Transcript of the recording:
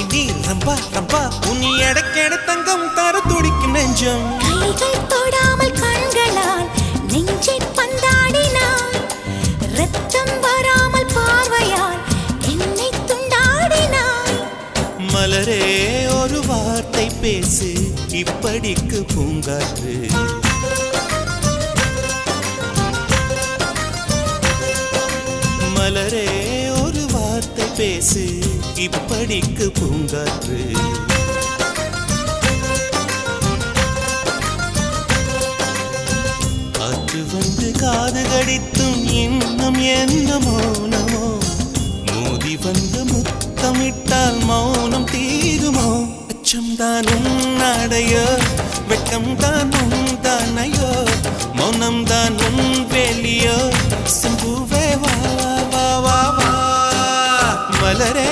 இனி ரம்பா ரம்பா உன் எடக்கெட தங்கம் தர துடிக்கும் நெஞ்சம். கைகள் தொடாமல் கண்களால் நெஞ்சை பந்தாடினாய், ரத்தம் வராமல் பார்வையால் என்னை துண்டாடினாய். மலரே ஒரு வார்த்தை பேசு இப்படிக்கு பூங்காற்று. மலரே ஒரு வார்த்தை பேசு இப்படிக்கு பூங்காற்று. காற்று வந்து காது கடித்தும் இன்னும் என்ன மௌனமோ, மோதி வந்து முத்தமிட்டால் மௌனம் தீருமோ. அச்சம்தான் உன்னாடையோ, வெட்கம்தான் உன் தானையோ, மௌனம்தான் உன் வேலியோ. சம்புவே வா வா வா வா மலரே